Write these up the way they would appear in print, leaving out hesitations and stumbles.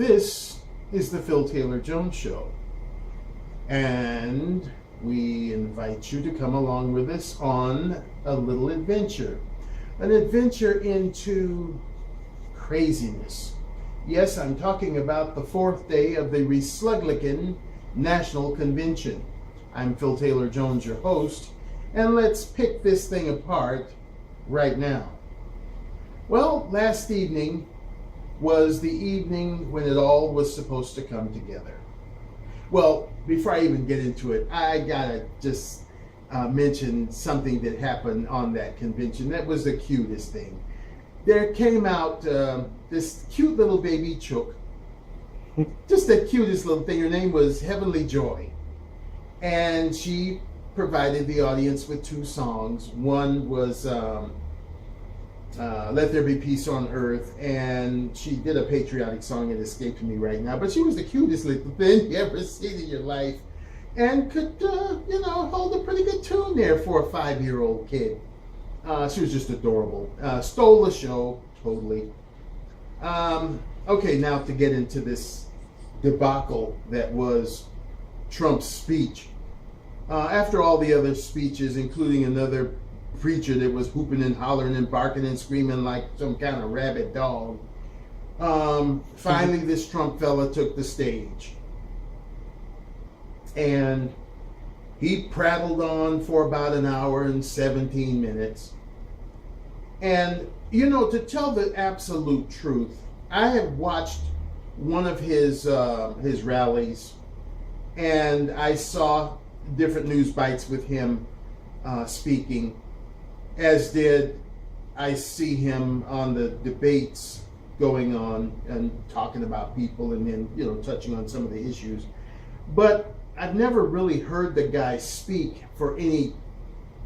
This is the Phil Taylor Jones Show, and we invite you to come along with us on a little adventure. An adventure into craziness. Yes, I'm talking about the fourth day of the Resluglican National Convention. I'm Phil Taylor Jones, your host, and let's pick this thing apart right now. Well, last evening was the evening when it all was supposed to come together. Well, before I even get into it, I gotta just mention something that happened on that convention. That was the cutest thing. There came out this cute little baby chook, just the cutest little thing. Her name was Heavenly Joy, and she provided the audience with two songs. One was Let There Be Peace on Earth, and she did a patriotic song. It escaped me right now, but she was the cutest little thing you ever seen in your life, and could hold a pretty good tune there for a 5-year-old kid. She was just adorable. Stole the show totally. Okay, now to get into this debacle that was Trump's speech. After all the other speeches, including another preacher that was hooping and hollering and barking and screaming like some kind of rabid dog, finally this Trump fella took the stage. And he prattled on for about an hour and 17 minutes. And, to tell the absolute truth, I have watched one of his rallies, and I saw different news bites with him speaking, as did I see him on the debates going on and talking about people and then, touching on some of the issues. But I've never really heard the guy speak for any,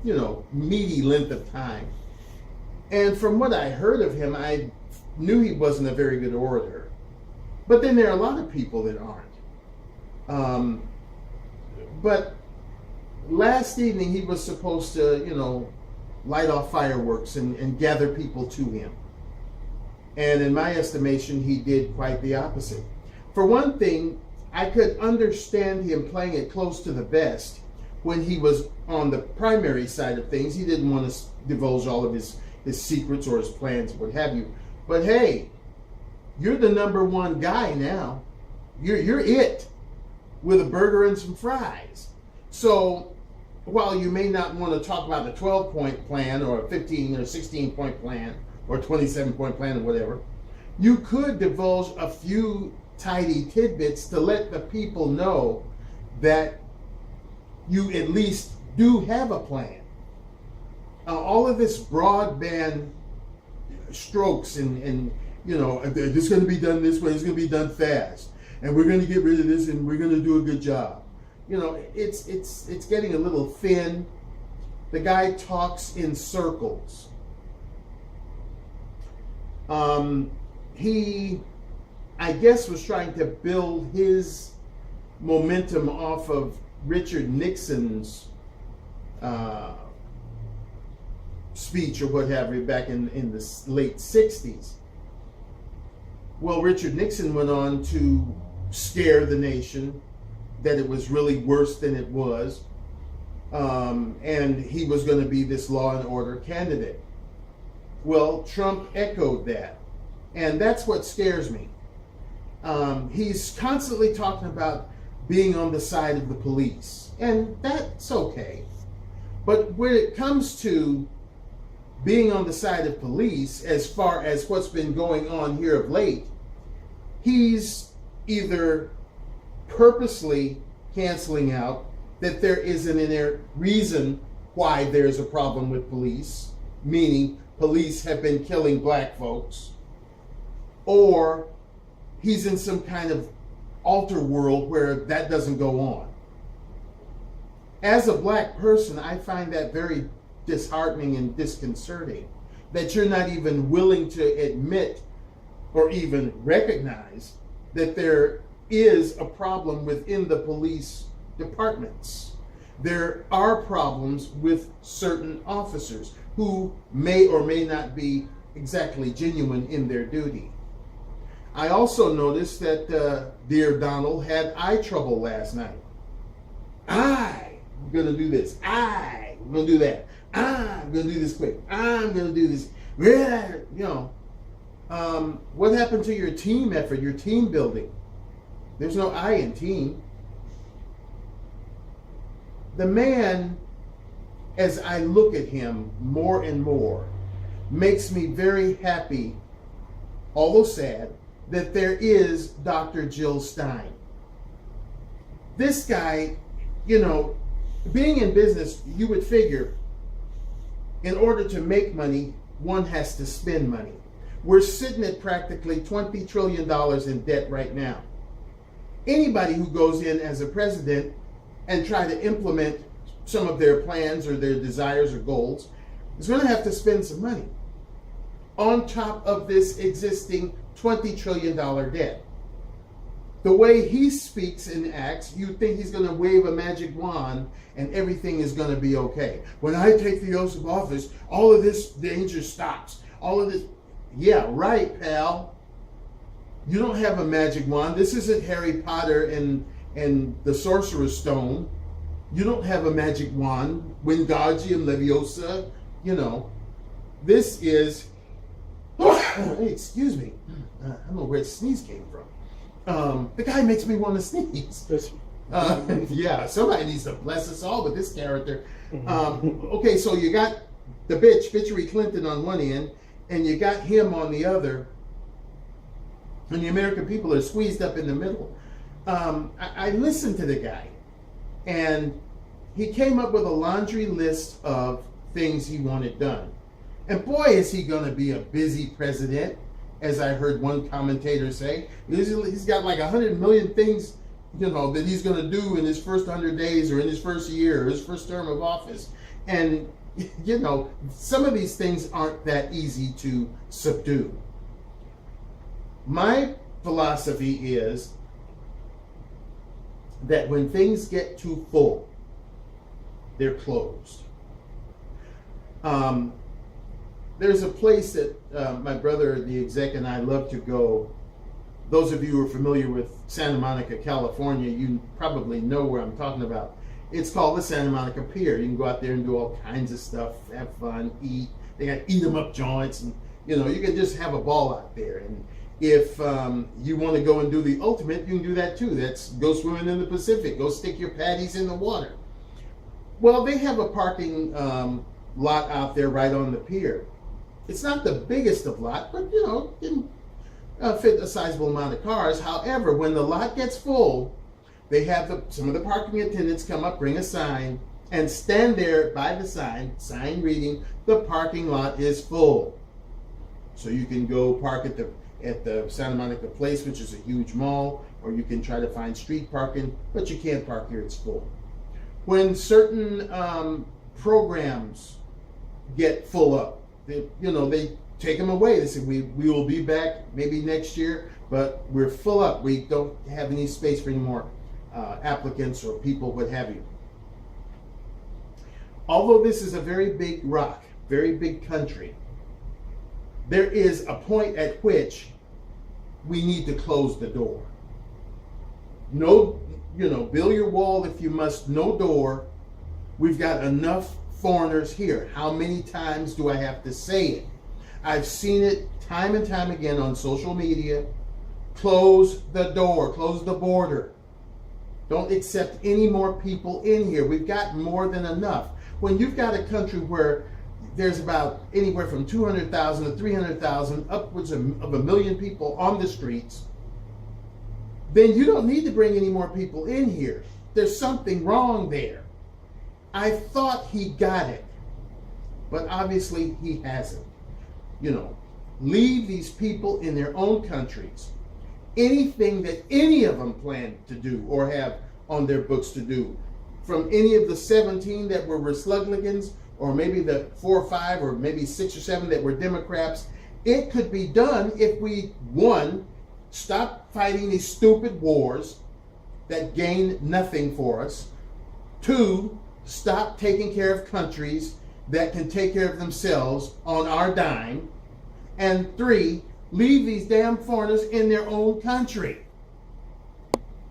meaty length of time. And from what I heard of him, I knew he wasn't a very good orator. But then there are a lot of people that aren't. But last evening he was supposed to, light off fireworks and gather people to him. And in my estimation, he did quite the opposite. For one thing, I could understand him playing it close to the vest when he was on the primary side of things. He didn't want to divulge all of his secrets or his plans, what have you. But hey, you're the number one guy now. You're it, with a burger and some fries. So while you may not want to talk about a 12-point plan or a 15 or 16-point plan or 27-point plan or whatever, you could divulge a few tidy tidbits to let the people know that you at least do have a plan. All of this broadband strokes and this is going to be done this way, it's going to be done fast, and we're going to get rid of this, and we're going to do a good job. It's getting a little thin. The guy talks in circles. He, I guess, was trying to build his momentum off of Richard Nixon's speech or what have you back in the late 60s. Well, Richard Nixon went on to scare the nation that it was really worse than it was, and he was going to be this law and order candidate. Well, Trump echoed that, and that's what scares me. He's constantly talking about being on the side of the police, and that's okay. But when it comes to being on the side of police, as far as what's been going on here of late, he's either purposely canceling out that there is an inherent reason why there's a problem with police, meaning police have been killing black folks, or he's in some kind of alter world where that doesn't go on. As a black person, I find that very disheartening and disconcerting, that you're not even willing to admit or even recognize that there is a problem within the police departments. There are problems with certain officers who may or may not be exactly genuine in their duty. I also noticed that dear Donald had eye trouble last night. I'm going to do this. I'm going to do that. I'm going to do this quick. I'm going to do this. What happened to your team effort, your team building? There's no I in team. The man, as I look at him more and more, makes me very happy, although sad, that there is Dr. Jill Stein. This guy, being in business, you would figure in order to make money, one has to spend money. We're sitting at practically $20 trillion in debt right now. Anybody who goes in as a president and try to implement some of their plans or their desires or goals is going to have to spend some money on top of this existing $20 trillion debt. The way he speaks and acts, you think he's going to wave a magic wand and everything is going to be okay. When I take the oath of office, all of this danger stops. All of this. Yeah, right, pal. You don't have a magic wand. This isn't Harry Potter and the Sorcerer's Stone. You don't have a magic wand. Wingardium Leviosa. This is... Hey, excuse me. I don't know where the sneeze came from. The guy makes me want to sneeze. Yeah, somebody needs to bless us all with this character. Okay, so you got the Bitchery Clinton on one end, and you got him on the other, and the American people are squeezed up in the middle. I listened to the guy, and he came up with a laundry list of things he wanted done. And boy, is he going to be a busy president, as I heard one commentator say. He's got like 100 million things, that he's going to do in his first 100 days or in his first year or his first term of office. And, some of these things aren't that easy to subdue. My philosophy is that when things get too full, they're closed. There's a place that my brother, the exec, and I love to go. Those of you who are familiar with Santa Monica, California, you probably know where I'm talking about. It's called the Santa Monica Pier. You can go out there and do all kinds of stuff, have fun, eat. They got eat 'em up joints, and you can just have a ball out there. And if you want to go and do the ultimate, you can do that too. That's go swimming in the Pacific. Go stick your patties in the water. Well, they have a parking lot out there right on the pier. It's not the biggest of lot, but can fit a sizable amount of cars. However, when the lot gets full, they have some of the parking attendants come up, bring a sign, and stand there by the sign reading, the parking lot is full. So you can go park at the Santa Monica Place, which is a huge mall, or you can try to find street parking, but you can't park here, it's full. When certain programs get full up, they take them away. They say, we will be back maybe next year, but we're full up. We don't have any space for any more applicants or people, what have you. Although this is a very big rock, very big country, there is a point at which we need to close the door. No, build your wall if you must, no door. We've got enough foreigners here. How many times do I have to say it? I've seen it time and time again on social media. Close the door, close the border. Don't accept any more people in here. We've got more than enough. When you've got a country where there's about anywhere from 200,000 to 300,000, upwards of 1 million people on the streets, then you don't need to bring any more people in here. There's something wrong there. I thought he got it, but obviously he hasn't. Leave these people in their own countries. Anything that any of them plan to do or have on their books to do, from any of the 17 that were Republicans, or maybe the 4 or 5 or maybe 6 or 7 that were Democrats, it could be done if we, 1, stop fighting these stupid wars that gain nothing for us. 2, stop taking care of countries that can take care of themselves on our dime. And 3, Leave these damn foreigners in their own country.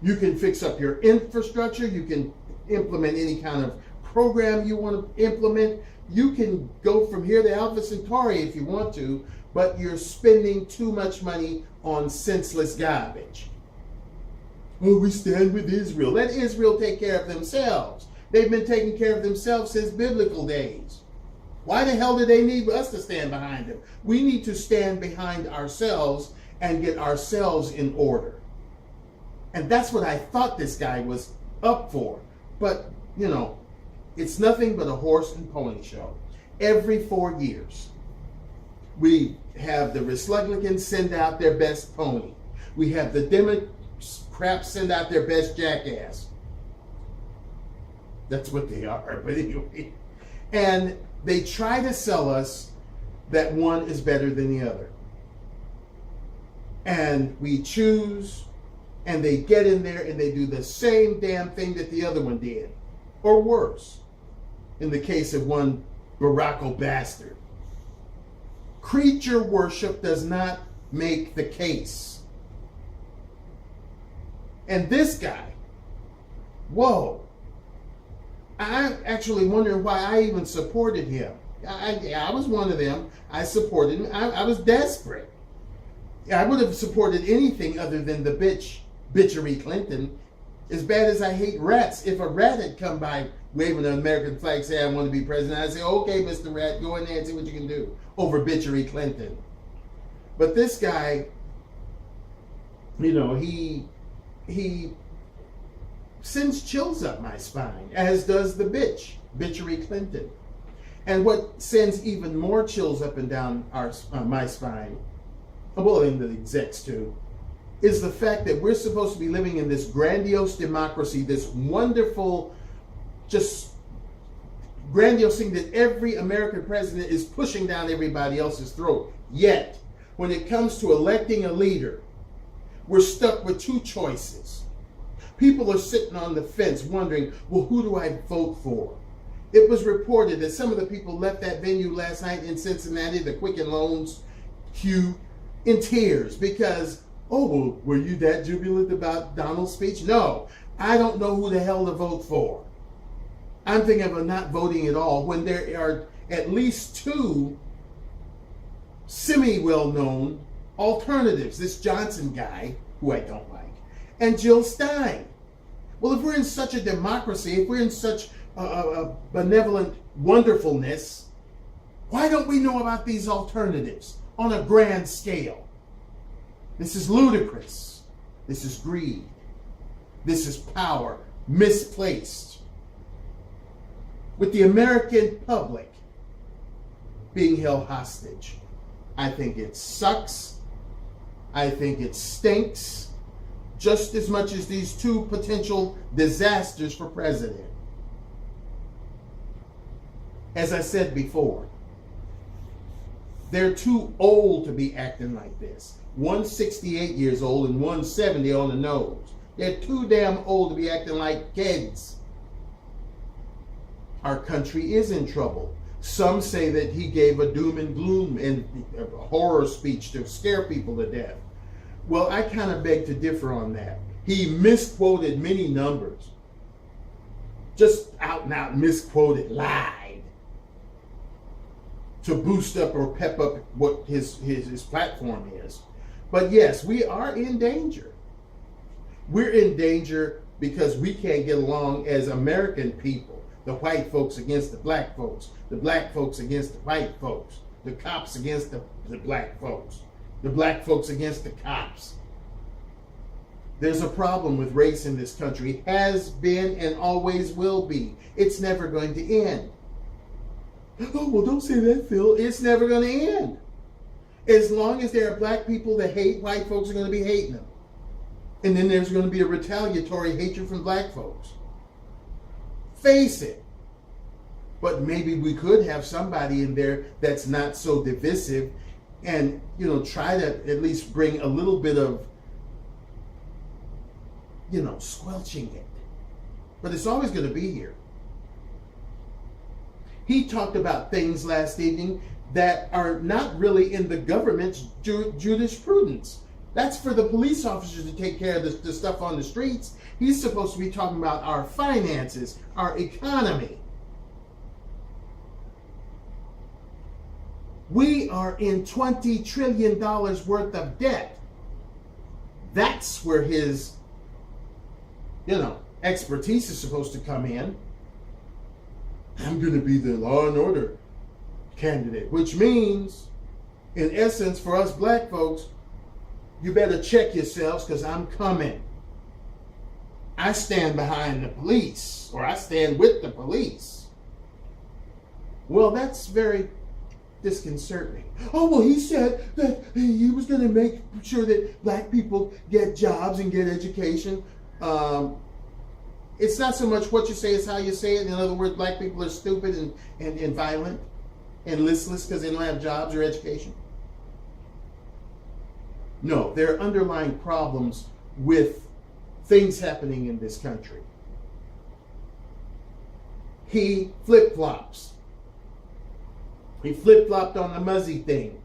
You can fix up your infrastructure. You can implement any kind of program you want to implement. You can go from here to Alpha Centauri if you want to, but you're spending too much money on senseless garbage. Oh, we stand with Israel. Let Israel take care of themselves. They've been taking care of themselves since biblical days. Why the hell do they need us to stand behind them? We need to stand behind ourselves and get ourselves in order. And that's what I thought this guy was up for. But, you know, it's nothing but a horse and pony show. Every 4 years, we have the Republicans send out their best pony. We have the Democrats send out their best jackass. That's what they are, but anyway. And they try to sell us that one is better than the other. And we choose, and they get in there and they do the same damn thing that the other one did, or worse, in the case of one Barack bastard. Creature worship does not make the case. And this guy, whoa, I'm actually wondering why I even supported him. I was one of them. I supported him. I was desperate. I would have supported anything other than the Bitchery Clinton. As bad as I hate rats, if a rat had come by waving an American flag, say I want to be president, I'd say, okay, Mr. Rat, go in there and see what you can do over Bitchery Clinton. But this guy, you know, he sends chills up my spine, as does the Bitchery Clinton. And what sends even more chills up and down my spine, well, in the execs too, is the fact that we're supposed to be living in this grandiose democracy, this wonderful, just grandiose thing that every American president is pushing down everybody else's throat. Yet, when it comes to electing a leader, we're stuck with two choices. People are sitting on the fence wondering, well, who do I vote for? It was reported that some of the people left that venue last night in Cincinnati, the Quicken Loans queue, in tears because, oh, well, were you that jubilant about Donald's speech? No, I don't know who the hell to vote for. I'm thinking of not voting at all when there are at least two semi-well-known alternatives. This Johnson guy, who I don't like, and Jill Stein. Well, if we're in such a democracy, if we're in such a benevolent wonderfulness, why don't we know about these alternatives on a grand scale? This is ludicrous. This is greed. This is power misplaced. With the American public being held hostage, I think it sucks. I think it stinks just as much as these two potential disasters for president. As I said before, they're too old to be acting like this. One's 68 years old and one's 70 on the nose. They're too damn old to be acting like kids. Our country is in trouble. Some say that he gave a doom and gloom and a horror speech to scare people to death. Well, I kind of beg to differ on that. He misquoted many numbers. Just out and out misquoted, lied to boost up or pep up what his platform is. But yes, we are in danger. We're in danger because we can't get along as American people. The white folks against the black folks against the white folks, the cops against the black folks against the cops. There's a problem with race in this country, has been and always will be. It's never going to end. Oh, well, don't say that, Phil. It's never going to end. As long as there are black people that hate white folks, are going to be hating them. And then there's going to be a retaliatory hatred from black folks. Face it. But maybe we could have somebody in there that's not so divisive and, you know, try to at least bring a little bit of, you know, squelching it. But it's always going to be here. He talked about things last evening that are not really in the government's jurisprudence. That's for the police officers to take care of the stuff on the streets. He's supposed to be talking about our finances, our economy. We are in $20 trillion worth of debt. That's where his, expertise is supposed to come in. I'm going to be the law and order candidate, which means, in essence, for us black folks, you better check yourselves because I'm coming. I stand behind the police, or I stand with the police. Well, that's very disconcerting. Oh, well, he said that he was going to make sure that black people get jobs and get education. It's not so much what you say, it's how you say it. In other words, black people are stupid and violent and listless because they don't have jobs or education. No, there are underlying problems with things happening in this country. He flip-flops. He flip-flopped on the Muzzy thing.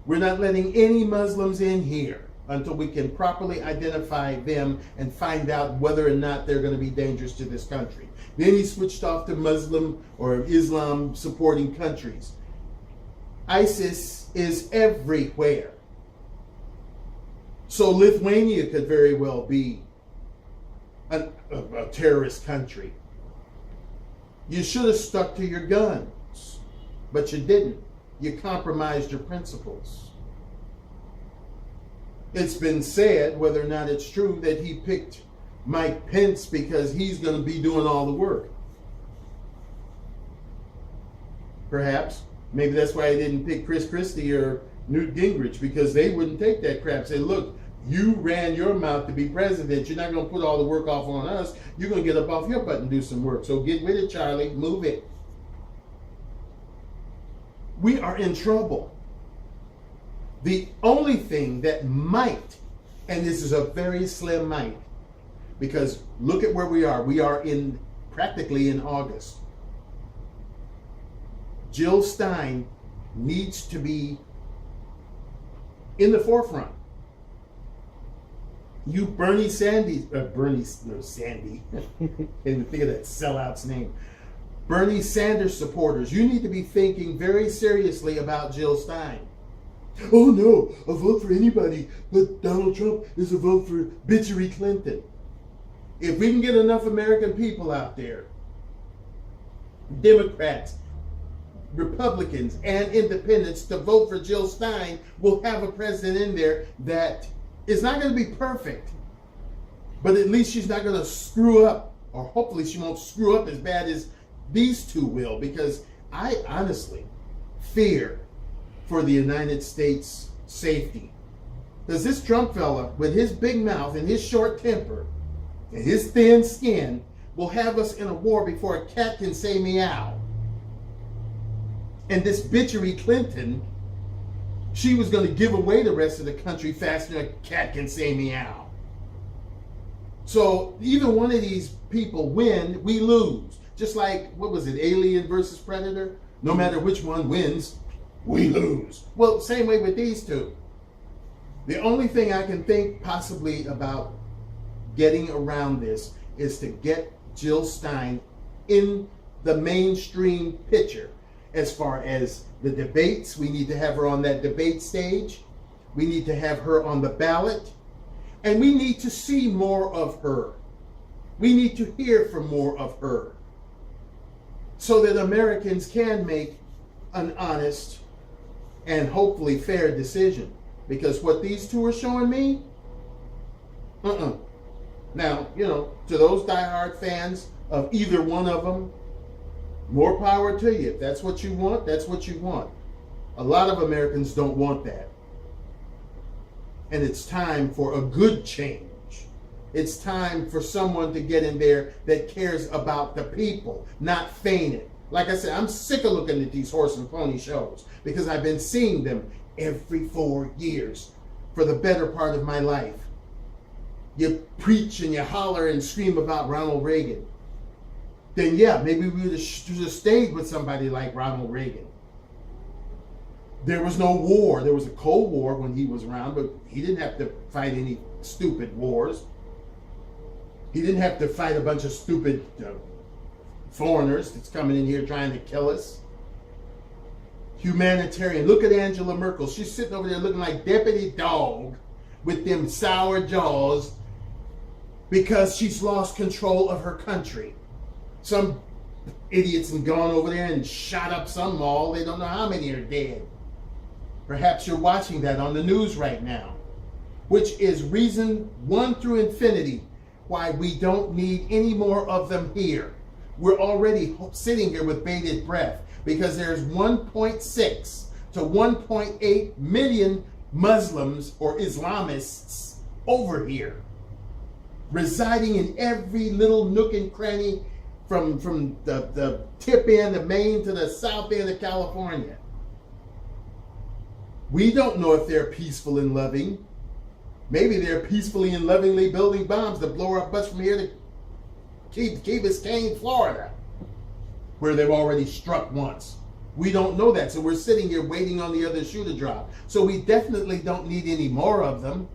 We're not letting any Muslims in here until we can properly identify them and find out whether or not they're going to be dangerous to this country. Then he switched off to Muslim or Islam supporting countries. ISIS is everywhere. So Lithuania could very well be a terrorist country. You should have stuck to your guns, but you didn't. You compromised your principles. It's been said, whether or not it's true, that he picked Mike Pence because he's going to be doing all the work. Perhaps. Maybe that's why he didn't pick Christie or Newt Gingrich, because they wouldn't take that crap. Say, look, you ran your mouth to be president. You're not going to put all the work off on us. You're going to get up off your butt and do some work. So get with it, Charlie. Move it. We are in trouble. The only thing that might, and this is a very slim might, because look at where we are. We are practically in August. Jill Stein needs to be in the forefront. You Sandy. Can't even think of that sellout's name. Bernie Sanders supporters, you need to be thinking very seriously about Jill Stein. Oh no, a vote for anybody but Donald Trump is a vote for Bitchery Clinton. If we can get enough American people out there, Democrats, Republicans, and independents to vote for Jill Stein, we'll have a president in there that is not going to be perfect, but at least she's not going to screw up, or hopefully she won't screw up as bad as these two will, because I honestly fear for the United States safety. Because this Trump fella, with his big mouth and his short temper and his thin skin, will have us in a war before a cat can say meow. And this Bitchery Clinton, she was going to give away the rest of the country faster than a cat can say meow. So either one of these people win, we lose. Just like, what was it, Alien versus Predator? No matter which one wins, we lose. Well, same way with these two. The only thing I can think possibly about getting around this is to get Jill Stein in the mainstream picture. As far as the debates, we need to have her on that debate stage. We need to have her on the ballot. And we need to see more of her. We need to hear from more of her, so that Americans can make an honest and hopefully fair decision. Because what these two are showing me, Now, to those diehard fans of either one of them, more power to you. If that's what you want, that's what you want. A lot of Americans don't want that. And it's time for a good change. It's time for someone to get in there that cares about the people, not feign it. Like I said, I'm sick of looking at these horse and pony shows because I've been seeing them every 4 years for the better part of my life. You preach and you holler and scream about Ronald Reagan. then yeah, maybe we would have stayed with somebody like Ronald Reagan. There was no war. There was a Cold War when he was around, but he didn't have to fight any stupid wars. He didn't have to fight a bunch of stupid foreigners that's coming in here trying to kill us. Humanitarian. Look at Angela Merkel. She's sitting over there looking like Deputy Dog with them sour jaws because she's lost control of her country. Some idiots have gone over there and shot up some mall. They don't know how many are dead. Perhaps you're watching that on the news right now, which is reason 1 through infinity why we don't need any more of them here. We're already sitting here with bated breath because there's 1.6 to 1.8 million Muslims or Islamists over here, residing in every little nook and cranny from the tip end of Maine to the south end of California. We don't know if they're peaceful and loving. Maybe they're peacefully and lovingly building bombs to blow up us from here to Key Biscayne, Florida, where they've already struck once. We don't know that, so we're sitting here waiting on the other shoe to drop. So we definitely don't need any more of them.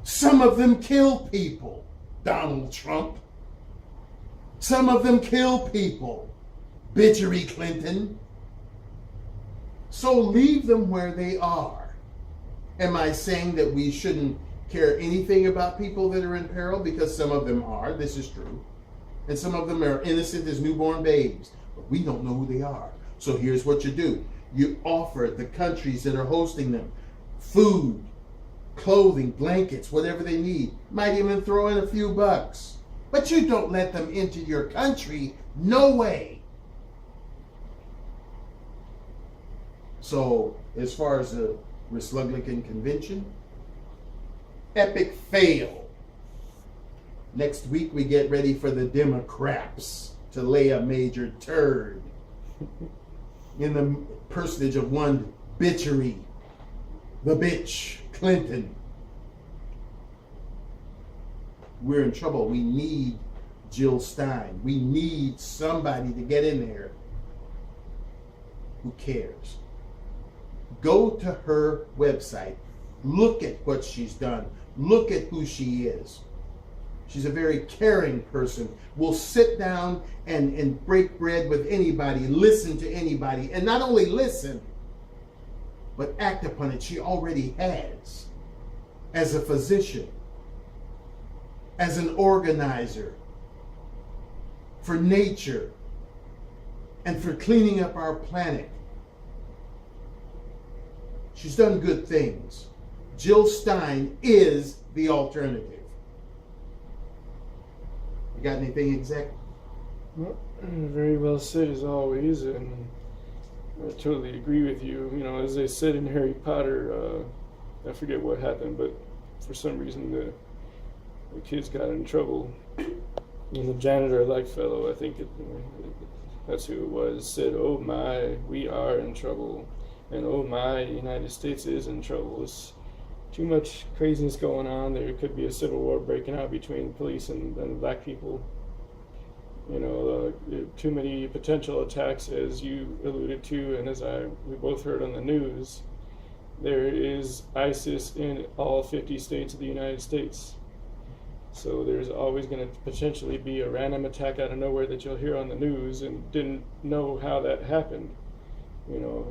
Some of them kill people, Donald Trump. Some of them kill people, Bitchery Clinton. So leave them where they are. Am I saying that we shouldn't care anything about people that are in peril? Because some of them are, this is true. And some of them are innocent as newborn babes. But we don't know who they are. So here's what you do. You offer the countries that are hosting them food, clothing, blankets, whatever they need. Might even throw in a few bucks. But you don't let them into your country. No way. So, as far as the Republican convention, epic fail. Next week we get ready for the Democrats to lay a major turd in the personage of one Bitchery, the bitch, Clinton. We're in trouble. We need Jill Stein. We need somebody to get in there who cares. Go to her website. Look at what she's done. Look at who she is. She's a very caring person. Will sit down and break bread with anybody, listen to anybody, and not only listen, but act upon it. She already has. As a physician, as an organizer, for nature, and for cleaning up our planet. She's done good things. Jill Stein is the alternative. You got anything exact? Well, very well said as always, and I totally agree with you. You know, as they said in Harry Potter, I forget what happened, but for some reason the kids got in trouble. And the janitor-like fellow, I think that's who it was, said, "Oh my, we are in trouble." And oh my, United States is in trouble. There's too much craziness going on. There could be a civil war breaking out between police and black people. You know, too many potential attacks, as you alluded to, and as we both heard on the news. There is ISIS in all 50 states of the United States. So there's always going to potentially be a random attack out of nowhere that you'll hear on the news and didn't know how that happened. You know,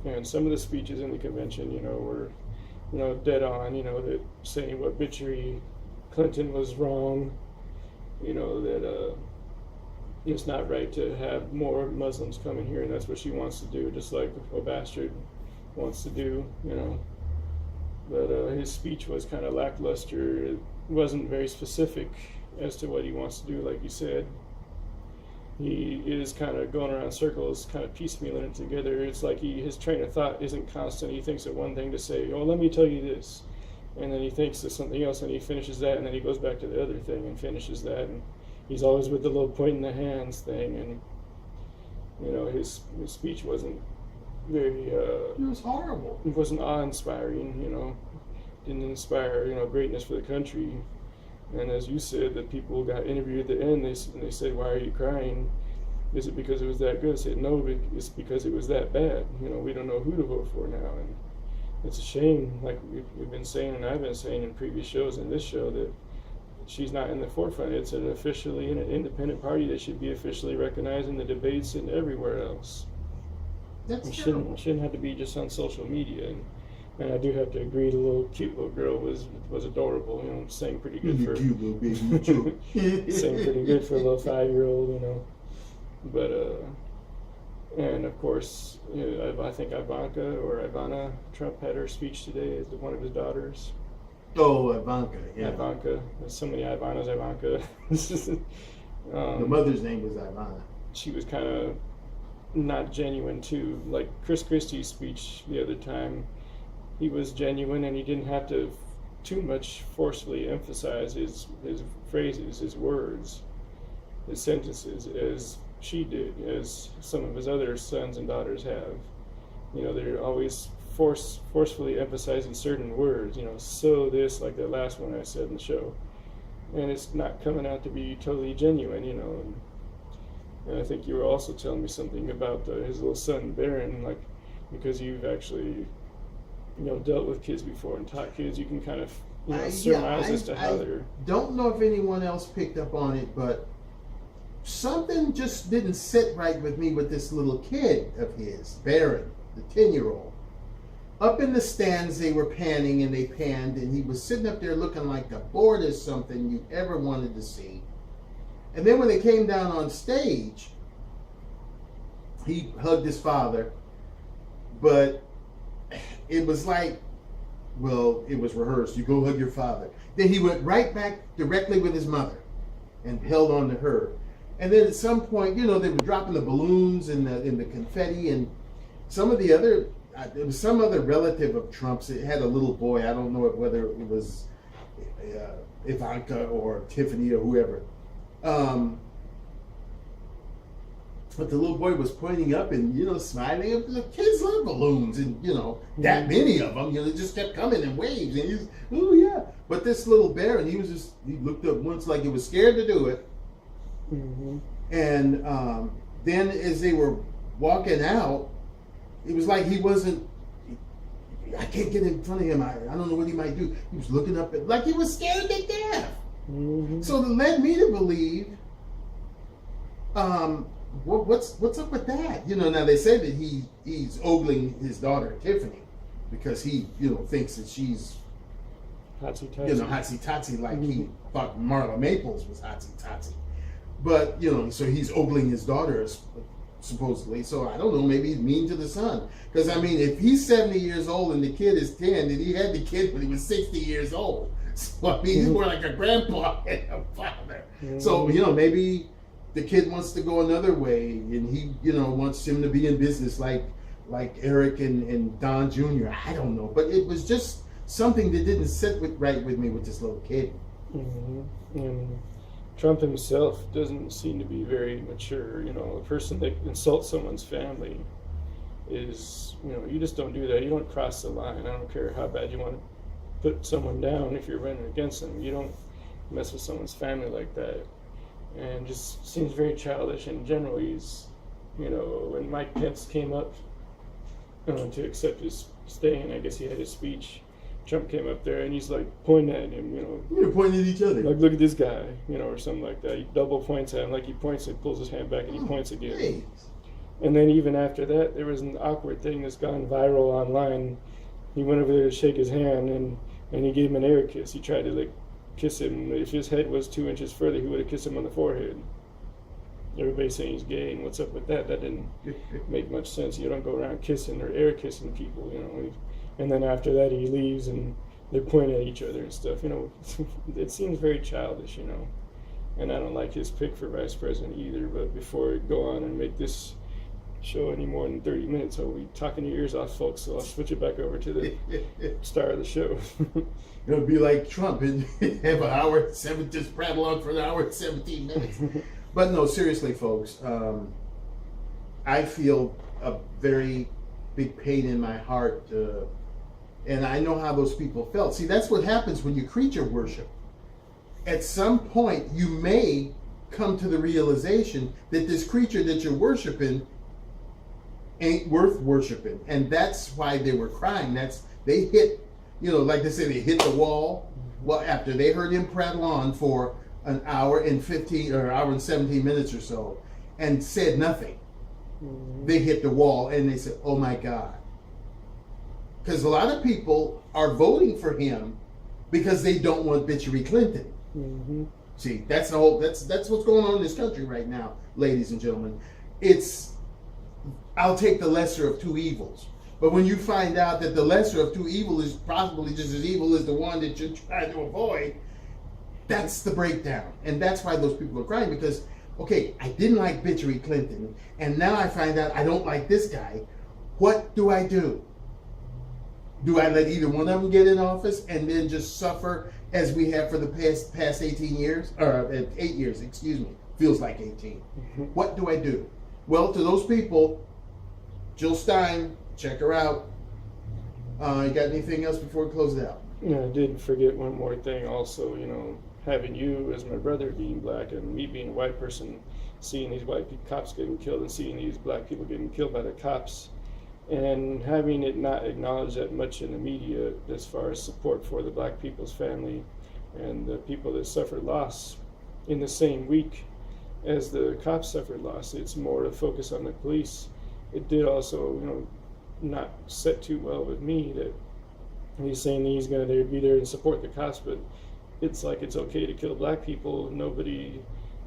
and some of the speeches in the convention, you know, were, you know, dead on, you know, that saying what Bitchery Clinton was wrong, you know, that it's not right to have more Muslims coming here, and that's what she wants to do, just like a bastard wants to do, you know. But his speech was kind of lackluster. It wasn't very specific as to what he wants to do, like you said. He is kind of going around circles, kind of piecemealing it together. It's like his train of thought isn't constant. He thinks of one thing to say, oh, let me tell you this. And then he thinks of something else, and he finishes that, and then he goes back to the other thing and finishes that. And he's always with the little pointing the hands thing. And, you know, his speech wasn't very... it was horrible. It wasn't awe-inspiring, you know. Didn't inspire, you know, greatness for the country. And as you said, the people got interviewed at the end, they said, "Why are you crying? Is it because it was that good?" I said, "No, it's because it was that bad. We don't know who to vote for now." And it's a shame, like we've been saying, and I've been saying in previous shows and this show, that she's not in the forefront. It's an independent party that should be officially recognized in the debates and everywhere else. It shouldn't have to be just on social media. And I do have to agree, the cute little girl was adorable. Sang pretty good for cute little baby. sang pretty good for a little 5-year-old. But and of course, I think Ivana Trump had her speech today as one of his daughters. Oh, Ivanka, yeah. Ivanka. There's so many Ivanas, Ivanka. The mother's name was Ivana. She was kind of not genuine too. Like Christie's speech the other time, he was genuine and he didn't have to too much forcefully emphasize his phrases, his words, his sentences, as she did, as some of his other sons and daughters have. They're always forcefully emphasizing certain words, so this, like that last one I said in the show. And it's not coming out to be totally genuine, And I think you were also telling me something about his little son, Barron, like, because you've actually, dealt with kids before and taught kids, you can kind of, surmise as to how they're... Don't know if anyone else picked up on it, but something just didn't sit right with me with this little kid of his, Barron, the 10-year-old. Up in the stands, they were panning and they panned, and he was sitting up there looking like the boredest something you ever wanted to see. And then when they came down on stage, he hugged his father, but it was like, well, it was rehearsed. You go hug your father. Then he went right back directly with his mother and held on to her. And then at some point, they were dropping the balloons and the confetti, and some of the other, it was some other relative of Trump's. It had a little boy. I don't know whether it was Ivanka or Tiffany or whoever. But the little boy was pointing up and, smiling. The kids love balloons and, that many of them, they just kept coming in waves. And he's, oh yeah. But this little Baron, he looked up once like he was scared to do it. Mm-hmm. And then as they were walking out, it was like he wasn't, I can't get in front of him. I don't know what he might do. He was looking up at, like he was scared to death. Mm-hmm. So that led me to believe, what's up with that? Now they say that he's ogling his daughter Tiffany because he thinks that she's hotsy-totsy like he thought Marla Maples was hotsy-totsy. But so he's ogling his daughter supposedly. So I don't know, maybe he's mean to the son. Because if he's 70 years old and the kid is 10, then he had the kid when he was 60 years old. So he's more like a grandpa than a father. Mm-hmm. So maybe the kid wants to go another way, and he wants him to be in business like Eric and Don Jr. I don't know, but it was just something that didn't sit right with me with this little kid. Mm-hmm. And Trump himself doesn't seem to be very mature. A person that insults someone's family is, you just don't do that. You don't cross the line. I don't care how bad you want to put someone down if you're running against them. You don't mess with someone's family like that. And just seems very childish in general. He's, when Mike Pence came up to accept his staying, I guess he had his speech, Trump came up there and he's like pointing at him, You're pointing at each other. Like, look at this guy, or something like that. He double points at him, like he points and pulls his hand back and he points again. Hey. And then even after that, there was an awkward thing that's gone viral online. He went over there to shake his hand and he gave him an air kiss. He tried to kiss him. If his head was 2 inches further, he would have kissed him on the forehead. Everybody's saying he's gay, and what's up with that? That didn't make much sense. You don't go around kissing or air kissing people, And then after that, he leaves, and they're pointing at each other and stuff. It seems very childish, And I don't like his pick for vice president either. But before I go on and make this show any more than 30 minutes, I'll be talking your ears off, folks. So I'll switch it back over to the star of the show. It'll be like Trump and have an hour, just prattle on for an hour and 17 minutes. But no, seriously, folks, I feel a very big pain in my heart, and I know how those people felt. See, that's what happens when you creature worship. at some point you may come to the realization that this creature that you're worshiping ain't worth worshiping. And that's why they were crying. They hit, like they say, they hit the wall. Well, after they heard him prattle on for an hour and 15 or hour and 17 minutes or so and said nothing, they hit the wall and they said, oh my God. Because a lot of people are voting for him because they don't want Bitchery Clinton. Mm-hmm. See, that's what's going on in this country right now, ladies and gentlemen. I'll take the lesser of two evils. But when you find out that the lesser of two evils is probably just as evil as the one that you're trying to avoid, that's the breakdown. And that's why those people are crying, because, okay, I didn't like Bitchery Clinton, and now I find out I don't like this guy. What do I do? Do I let either one of them get in office and then just suffer as we have for the past 18 years? Or 8 years, excuse me. Feels like 18. Mm-hmm. What do I do? Well, to those people, Jill Stein, check her out. You got anything else before we close it out? Yeah, I did forget one more thing also, having you as my brother being black and me being a white person, seeing these white cops getting killed and seeing these black people getting killed by the cops, and having it not acknowledged that much in the media as far as support for the black people's family and the people that suffered loss in the same week as the cops suffered loss. It's more to focus on the police. It did also, not set too well with me that he's saying he's going to be there and support the cops, but it's like it's okay to kill black people. He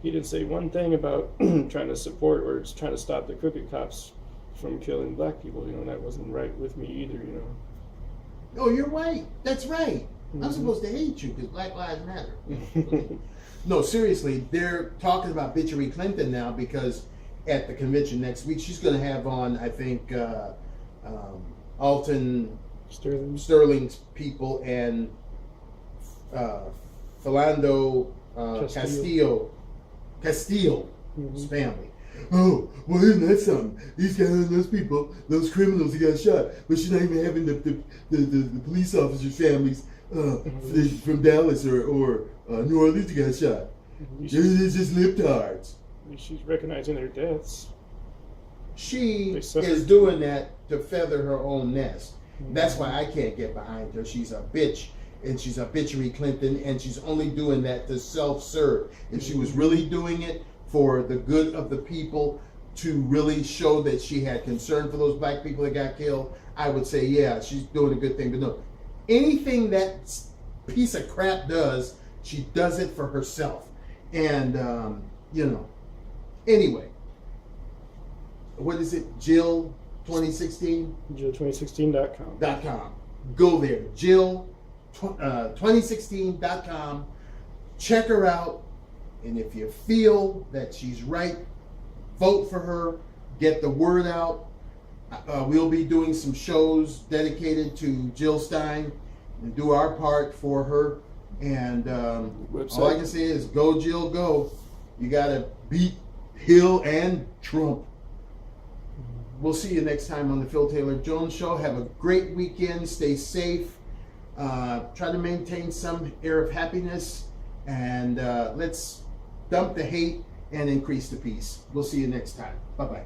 didn't say one thing about trying to support or trying to stop the crooked cops from killing black people. That wasn't right with me either. Oh, you're right. That's right. Mm-hmm. I'm supposed to hate you because Black Lives Matter. No, seriously, they're talking about Bitchery Clinton now because at the convention next week, she's going to have on, I think, Alton Sterling's people and Philando Castillo's family. Oh, well, isn't that something? These guys, those people, those criminals who got shot, but she's not even having the police officers' families from Dallas or New Orleans who got shot. They're just libtards. She's recognizing their deaths. She is doing that to feather her own nest. That's why I can't get behind her. She's a bitch, and she's a Bitchery Clinton, and she's only doing that to self-serve. If she was really doing it for the good of the people, to really show that she had concern for those black people that got killed, I would say, yeah, she's doing a good thing. But no, anything that piece of crap does, she does it for herself. And, anyway, what is it? Jill 2016? Jill2016.com. Go there. Jill 2016.com. Check her out. And if you feel that she's right, vote for her. Get the word out. We'll be doing some shows dedicated to Jill Stein and do our part for her. And all I can say is go, Jill, go. You got to beat Hill and Trump. We'll see you next time on the Phil Taylor Jones Show. Have a great weekend. Stay safe. Try to maintain some air of happiness. And let's dump the hate and increase the peace. We'll see you next time. Bye-bye.